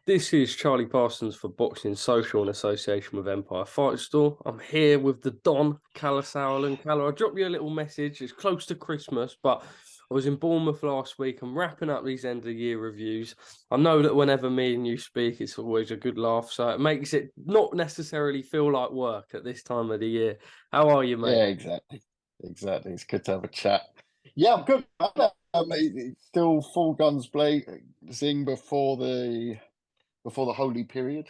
This is Charlie Parsons for Boxing Social in association with Empire Fight Store. I'm here with the Don, Kalle Sauerland. Kalle, I dropped you a little message. It's close to Christmas, but I was in Bournemouth last week. I'm wrapping up these end of year reviews. I know that whenever me and you speak, it's always a good laugh, so it makes it not necessarily feel like work at this time of the year. How are you, mate? Yeah, exactly. Exactly. It's good to have a chat. Yeah, I'm good. It's still full guns blazing before the holy period,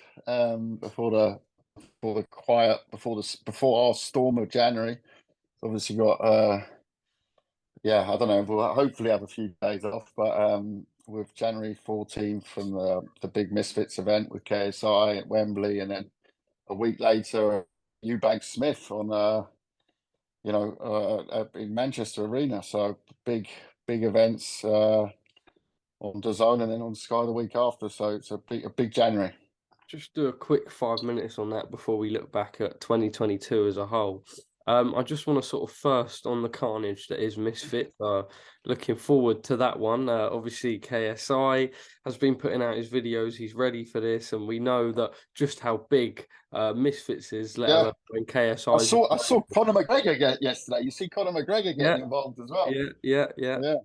before the quiet, before our storm of January. Obviously got yeah, I don't know. We'll hopefully have a few days off, but with January 14th from the big Misfits event with KSI at Wembley, and then a week later, Eubank Smith on in Manchester Arena. So big events on DAZN and then on Sky the week after. So it's a big January. Just do a quick 5 minutes on that before we look back at 2022 as a whole. I just want to sort of first on the carnage that is Misfit. Looking forward to that one. Obviously, KSI has been putting out his videos. He's ready for this, and we know that just how big Misfits is. Let Yeah, alone when I KSI. saw I saw Conor McGregor yesterday. You see Conor McGregor Yeah, getting involved as well. yeah. Yeah, yeah.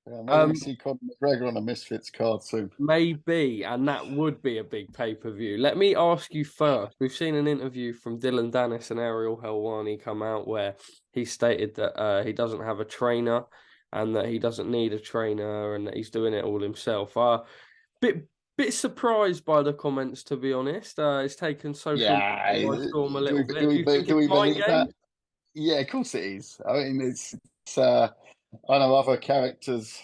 Maybe we Um, see Conor McGregor on a Misfits card soon. Maybe, and that would be a big pay-per-view. Let me ask you first. We've seen an interview from Dylan Danis and Ariel Helwani come out where he stated that he doesn't have a trainer and that he doesn't need a trainer and that he's doing it all himself. Bit surprised by the comments, to be honest. It's taken social Yeah, media by storm a do little we bit. Do you think do it's we mind believe that? games? Yeah, of course it is. I mean, it's I know other characters,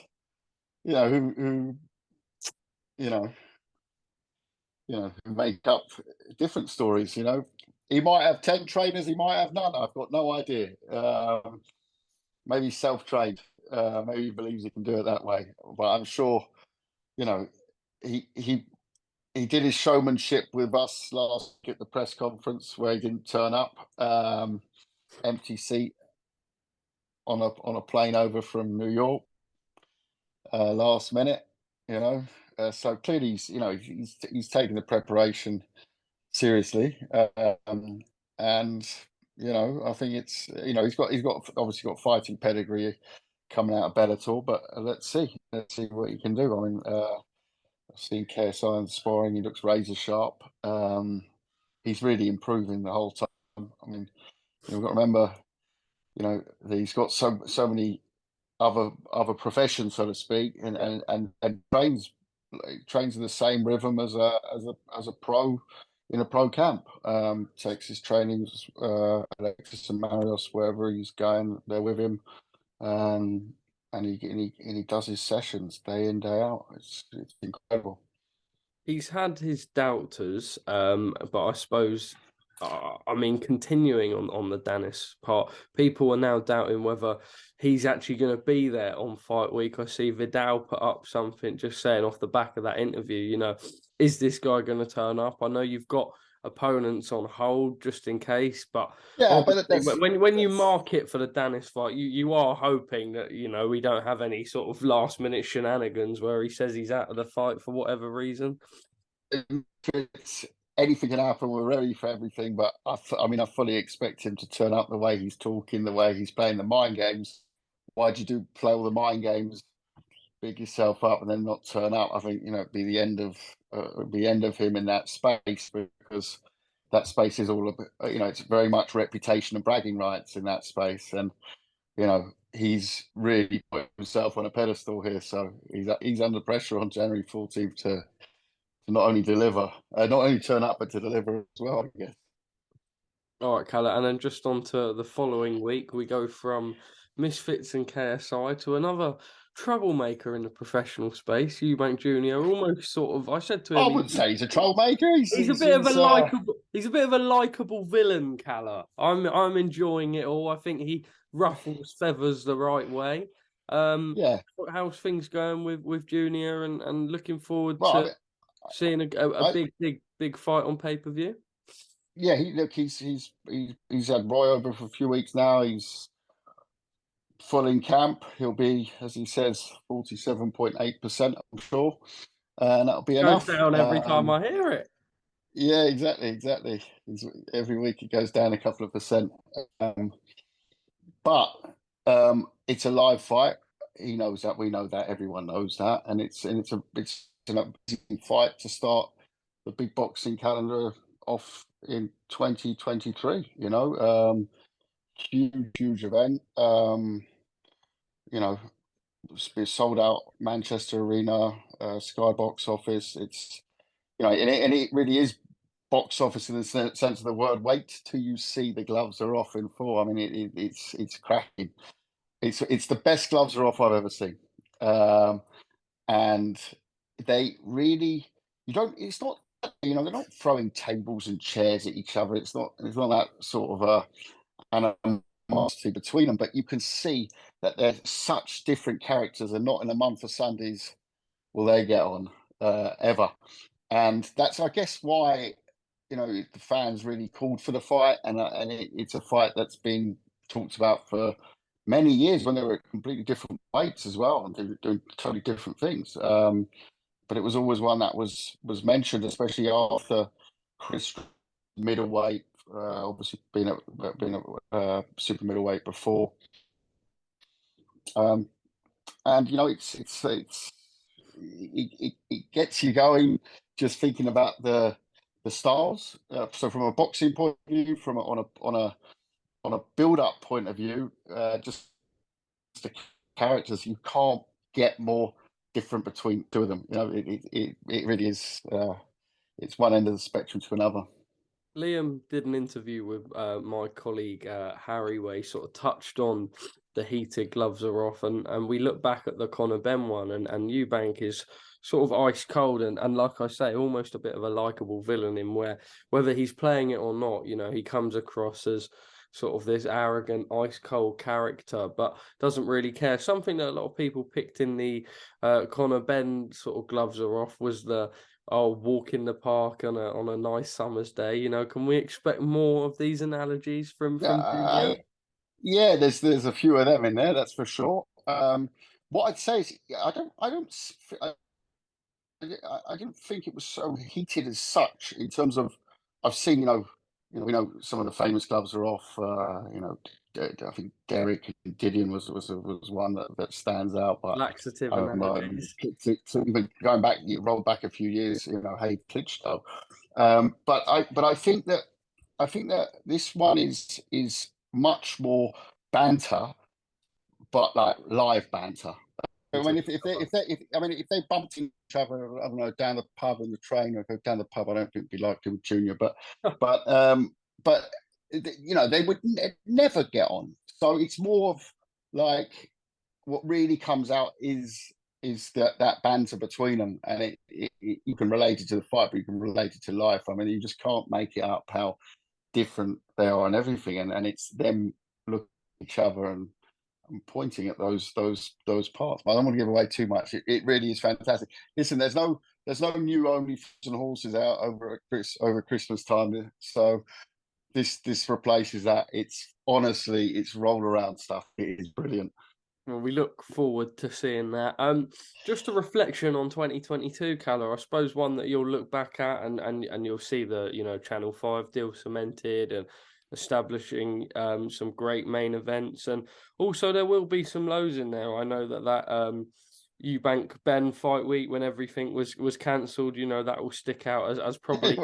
who you know who make up different stories. He might have 10 trainers, he might have none. I've got no idea. Maybe self-trained. Maybe he believes he can do it that way. But I'm sure, you know, he he he did his showmanship with us last week at the press conference where he didn't turn up. Empty seat on a plane over from New York, last minute. You know, so clearly he's taking the preparation seriously, and I think it's he's got obviously got fighting pedigree coming out of Bellator, but let's see what he can do. I mean, I've seen KSI in sparring; he looks razor sharp. He's really improving the whole time. I mean, you've got to remember, that he's got so many other professions, so to speak, and trains in the same rhythm as a pro in a pro camp. Takes his trainings, Alexis and Marios, wherever he's going, they're with him, um, and he does his sessions day in day out. It's incredible. He's had his doubters, but I suppose, I mean, continuing on the Danis part, people are now doubting whether he's actually going to be there on fight week. I see Vidal put up something just saying off the back of that interview, is this guy going to turn up? I know you've got opponents on hold just in case, but Yeah, but obviously, when you mark it for the Danis fight, you are hoping that we don't have any sort of last minute shenanigans where he says he's out of the fight for whatever reason. it's anything can happen. We're ready for everything, but I mean, I fully expect him to turn up the way he's talking, the way he's playing the mind games. Why'd you play all the mind games, big yourself up, and then not turn up? I think it'd be the end of him in that space, because that space is all about, it's very much reputation and bragging rights in that space, and he's really put himself on a pedestal here, so he's under pressure on January 14th to not only deliver, not only turn up, but to deliver as well, I guess. All right, Kalle, and then just on to the following week, we go from Misfits and KSI to another troublemaker in the professional space, Eubank Jr. Almost sort of, I said to I him, wouldn't say he's a troublemaker. he's a bit of a likable, he's a bit of a likable villain, Kalle. I'm enjoying it all. I think he ruffles feathers the right way. Um, Yeah. how's things going with Junior and looking forward Well, I to mean, seeing a I, big fight on pay-per-view? yeah, he's had Roy over for a few weeks now. He's full in camp. He'll be, as he says, 47.8%, I'm sure. and that'll be Goes enough. down every time I hear it. Yeah, exactly. Every week it goes down a couple of percent. But it's a live fight. He knows that. We know that. Everyone knows that. And it's an amazing fight to start the big boxing calendar off in 2023. Huge event. It's been sold out Manchester Arena, Skybox office. It's and it really is box office in the sense of the word. Wait till you see the gloves are off in full. I mean, it's cracking. It's the best gloves are off I've ever seen, and they really you don't. It's not they're not throwing tables and chairs at each other. It's not that sort of animosity between them. But you can see that they're such different characters, and not in a month of Sundays will they get on ever. And that's, I guess, why the fans really called for the fight, and it's a fight that's been talked about for many years when they were at completely different weights as well, and they were doing totally different things. But it was always one that was mentioned, especially after Chris middleweight, obviously being a super middleweight before. And it gets you going just thinking about the styles. So from a boxing point of view, on a build up point of view, just the characters, you can't get more different between two of them. It really is. It's one end of the spectrum to another. Liam did an interview with my colleague Harry, where he sort of touched on the heated gloves are off, and we look back at the Conor Benn one, and Eubank is sort of ice cold, and like I say, almost a bit of a likable villain in where whether he's playing it or not, he comes across as sort of this arrogant, ice cold character, but doesn't really care. Something that a lot of people picked in the Conor Benn sort of gloves are off was the walk in the park on a nice summer's day. Can we expect more of these analogies from Junior? Yeah, there's a few of them in there, that's for sure. What I'd say is I didn't think it was so heated as such in terms of I've seen we know some of the famous gloves are off. I think Derek and Gideon was one that stands out. But Laxative analogies. to even going back, you roll back a few years, hey Klitschko. But I think that this one is much more banter, but like live banter. I mean, if they bumped each other, I don't know, down the pub in the train or go down the pub, I don't think it'd be like him Junior, but they would never get on. So it's more of like what really comes out is that banter between them, and you can relate it to the fight, but you can relate it to life. I mean, you just can't make it up how different they are and everything, and it's them looking at each other and pointing at those parts. But I don't want to give away too much. It really is fantastic. Listen, there's no new Only Fools and Horses out over Christmas time, so this replaces that. It's honestly, it's roll around stuff. It is brilliant. Well, we look forward to seeing that. Just a reflection on 2022, Kalle. I suppose one that you'll look back at and you'll see the Channel 5 deal cemented and establishing some great main events, and also there will be some lows in there. I know that Eubank Ben fight week, when everything was cancelled, that will stick out as probably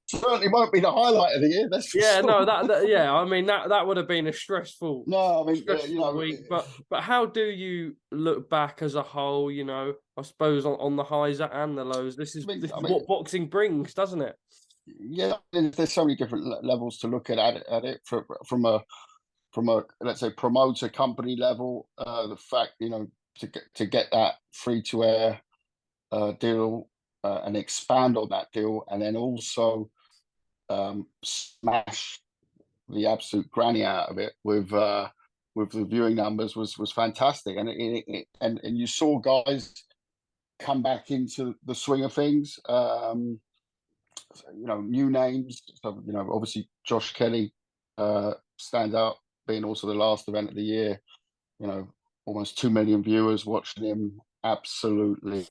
certainly won't be the highlight of the year. That's for sure. No, I mean that would have been a stressful week. But how do you look back as a whole? I suppose on the highs and the lows. This is what boxing brings, doesn't it? Yeah, there's so many different levels to look at it from a let's say promoter company level. The fact to get that free to air deal and expand on that deal, and then also smash the absolute granny out of it with the viewing numbers was fantastic, and and you saw guys come back into the swing of things. New names. So obviously Josh Kelly stands out, being also the last event of the year. Almost 2 million viewers watching him. Absolutely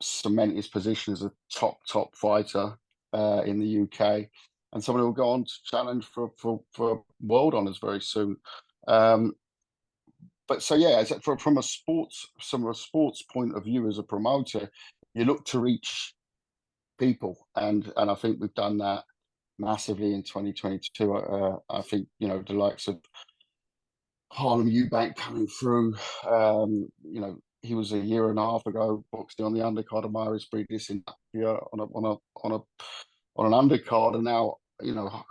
cement his position as a top fighter in the UK, and someone who will go on to challenge for world honours very soon. But so yeah, from a sports point of view, as a promoter, you look to reach people, and I think we've done that massively in 2022. I think, you know, the likes of Harlem Eubank coming through. You know, he was a year and a half ago boxing on the undercard of Myris Breedis in Latvia on an undercard, and now, you know,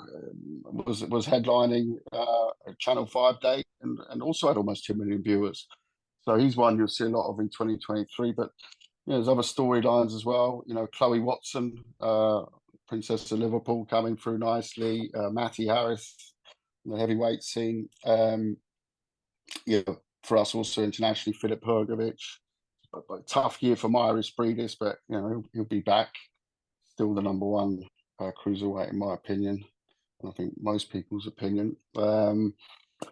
was headlining Channel 5 Day, and also had almost 2 million viewers. So he's one you'll see a lot of in 2023. But you know, there's other storylines as well. You know, Chloe Watson, Princess of Liverpool, coming through nicely. Matty Harris, the heavyweight scene. You know, for us also internationally, Filip Hrgovic. But tough year for Myris Breedis, but you know, he'll be back. Still the number one cruiserweight in my opinion, and I think most people's opinion.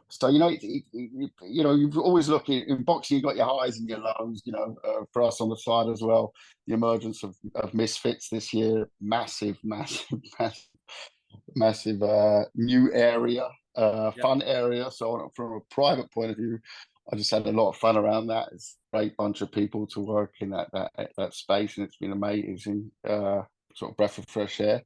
So you know, you know, you've always looking in boxing. You got your highs and your lows. You know, for us on the side as well, the emergence of Misfits this year, massive new area, fun area. So from a private point of view, I just had a lot of fun around that. It's a great bunch of people to work in that space, and it's been amazing. Sort of breath of fresh air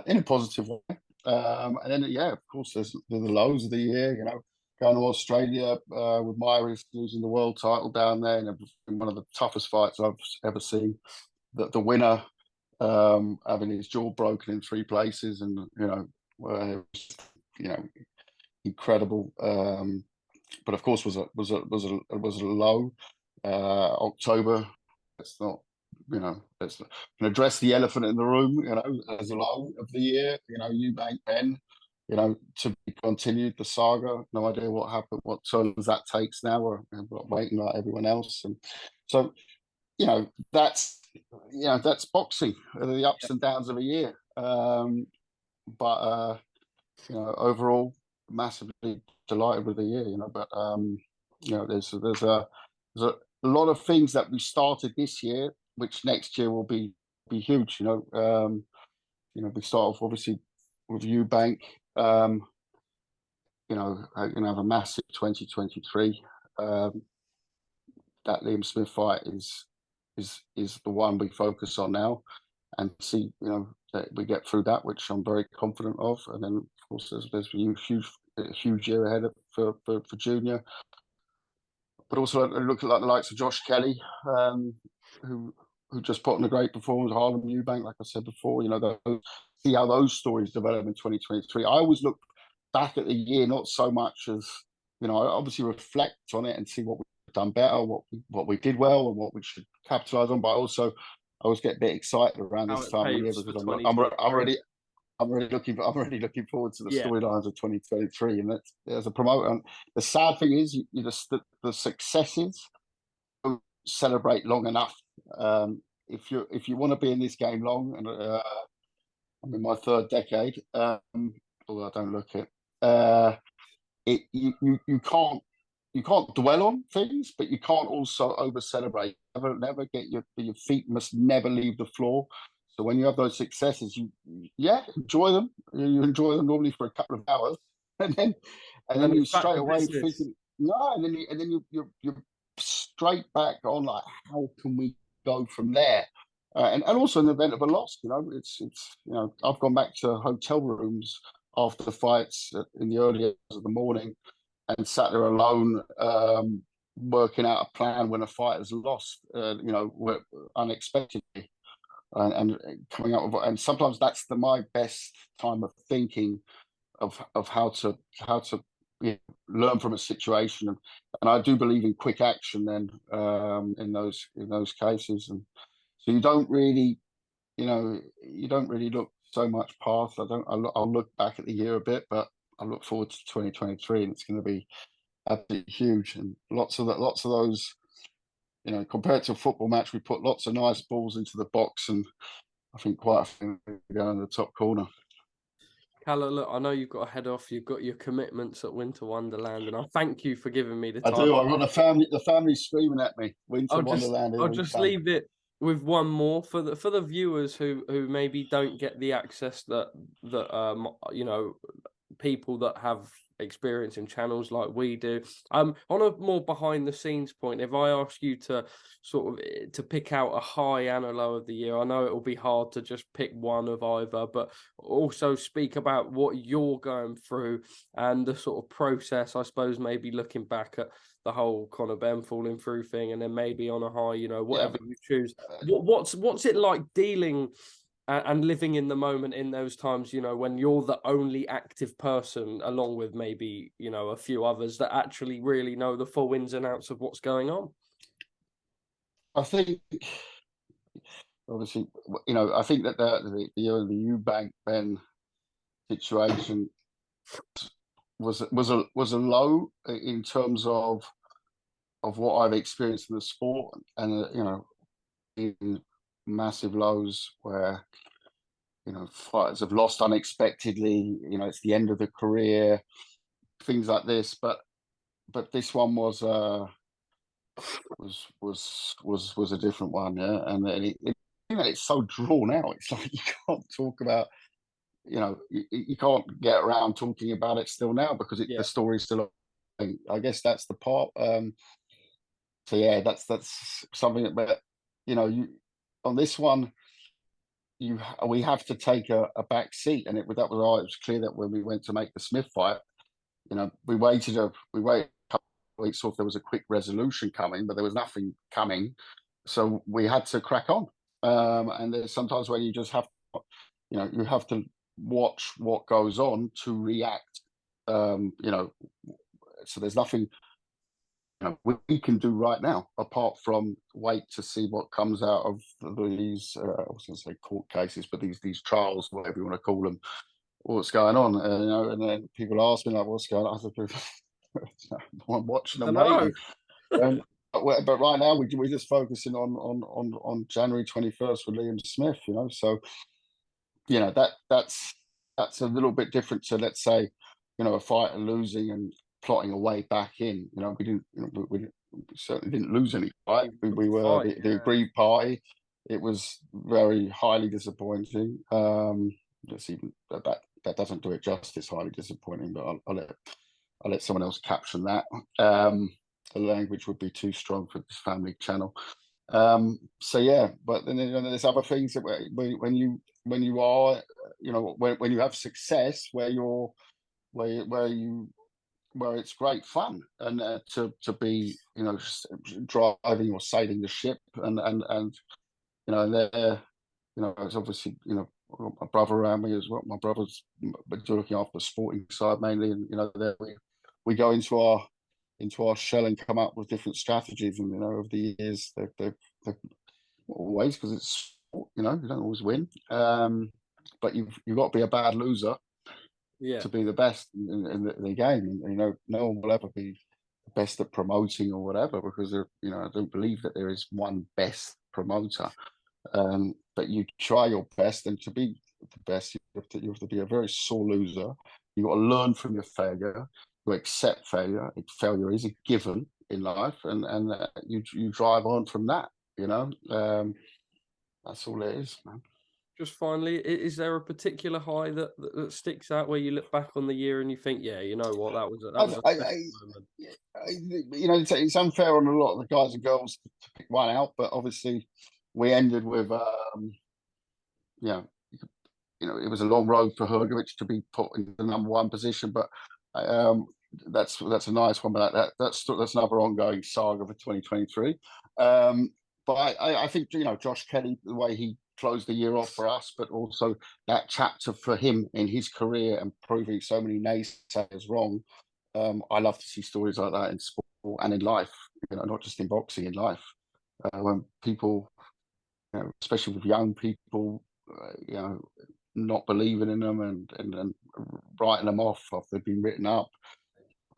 in a positive way. And then, yeah, of course, there's the lows of the year. You know, going to Australia with Myris losing the world title down there, and one of the toughest fights I've ever seen. The winner having his jaw broken in 3 places, and you know, incredible. But of course, was a low. October. It's not. You know, let's address the elephant in the room. You know, as a low of the year. You know, Eubank Ben. You know, to be continued, the saga. No idea what happened, what turns that takes now. We're waiting like everyone else, and so you know that's boxing, the ups and downs of a year. But you know, overall, massively delighted with the year. You know, but you know, there's a lot of things that we started this year, which next year will be huge. You know, we start off obviously with Eubank. You know, have a massive 2023. That Liam Smith fight is the one we focus on now, and see, you know, that we get through that, which I'm very confident of. And then of course there's a huge year ahead for Junior. But also look at like the likes of Josh Kelly, who just put on a great performance. Harlem Eubank, like I said before, you know, see how those stories develop in 2023. I always look back at the year, not so much as, you know, I obviously reflect on it and see what we've done better, what we did well, and what we should capitalize on. But also, I always get a bit excited around this time of the year because I'm really looking forward to the storylines of 2023. And that's, as a promoter, and the sad thing is, the successes don't celebrate long enough. If you want to be in this game long, and I'm in my 3rd decade, although I don't look it. You can't dwell on things, but you can't also over celebrate. Never get your feet must never leave the floor. So when you have those successes, you enjoy them. You enjoy them normally for a couple of hours, and then you straight away thinking no, and then you're straight back on like, how can we go from there? And also in the event of a loss, you know, it's you know, I've gone back to hotel rooms after the fights in the early hours of the morning and sat there alone, working out a plan when a fight is lost, you know, unexpectedly. And coming up with, and sometimes that's my best time of thinking of how to you know, learn from a situation, and I do believe in quick action then in those cases. And so you don't really look so much past. I'll look back at the year a bit, but I look forward to 2023, and it's going to be absolutely huge, and lots of those. You know, compared to a football match, we put lots of nice balls into the box, and I think quite a few go in the top corner. Kalle, look, I know you've got to head off. You've got your commitments at Winter Wonderland, and I thank you for giving me the time. I do. I've got the family screaming at me. Winter Wonderland. I'll just leave it with one more for the viewers who maybe don't get the access that you know, people that have experience in channels like we do. On a more behind the scenes point, if I ask you to sort of to pick out a high and a low of the year, I know it will be hard to just pick one of either, but also speak about what you're going through and the sort of process, I suppose, maybe looking back at the whole Conor Ben falling through thing, and then maybe on a high, you know, Yeah, whatever you choose. What's it like dealing and living in the moment in those times, you know, when you're the only active person, along with maybe, you know, a few others that actually really know the full ins and outs of what's going on? I think obviously, you know, I think that the Eubank Ben situation was a low in terms of what I've experienced in the sport, and you know, in massive lows where, you know, fighters have lost unexpectedly. You know, it's the end of the career, things like this. But this one was a different one, yeah. And you know, it's so drawn out. It's like you can't talk about, you know, you can't get around talking about it still now because Yeah. the story's still. I guess that's the part. So yeah, that's something that, but you know, you on this one, we have to take a back seat, and it was clear that when we went to make the Smith fight, you know, we waited a couple of weeks, so if there was a quick resolution coming, but there was nothing coming, so we had to crack on. And there's sometimes where you just have, you know, you have to watch what goes on to react. You know, so there's nothing, you know, we can do right now apart from wait to see what comes out of these. I was going to say court cases, but these trials, whatever you want to call them, what's going on, you know. And then people ask me like, "What's going on?" I said, "I'm watching I and know. waiting." Um, but right now we're just focusing on January 21st with Liam Smith, you know. So you know that's a little bit different to, let's say, you know, a fighter losing and plotting a way back in. You know, we didn't, you know, we certainly didn't lose any fight. We were Fight, the yeah. agreed party. It was very highly disappointing. Let's even that doesn't do it justice. Highly disappointing, but I'll let someone else caption that. The language would be too strong for this family channel. So yeah, but then, you know, there's other things that when you are, you know, when you have success where you're where it's great fun, and to be, you know, driving or sailing the ship, and you know, and there, you know, it's obviously, you know, I've got my brother around me as well. My brother's been looking after the sporting side mainly, and you know, there we go into our shell and come up with different strategies. And you know, over the years, they've always, because it's, you know, you don't always win, but you've got to be a bad loser Yeah. to be the best in the game. And, you know, no one will ever be the best at promoting or whatever, because you know, I don't believe that there is one best promoter. But you try your best, and to be the best, you have to be a very sore loser. You've got to learn from your failure, to accept failure. Failure is a given in life, and you drive on from that. You know, that's all it is, man. Just finally, is there a particular high that sticks out where you look back on the year and you think, yeah, you know what, that was a special moment? You know, it's unfair on a lot of the guys and girls to pick one out, but obviously we ended with, yeah, you know, it was a long road for Hrgovic to be put in the number one position, but um, that's a nice one. But that's another ongoing saga for 2023. But I think, you know, Josh Kelly, the way he closed the year off for us, but also that chapter for him in his career and proving so many naysayers wrong. I love to see stories like that in sport and in life. You know, not just in boxing, in life, when people, you know, especially with young people, you know, not believing in them and writing them off after they've been written up.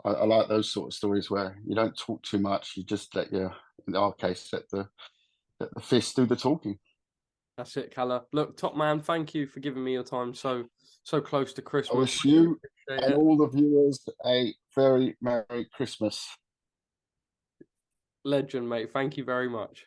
I like those sort of stories where you don't talk too much. You just let in our case, let the fist do the talking. That's it, Kalle. Look, top man, thank you for giving me your time so close to I Christmas. wish Really you appreciate and it. all the viewers a very Merry Christmas. Legend, mate. Thank you very much.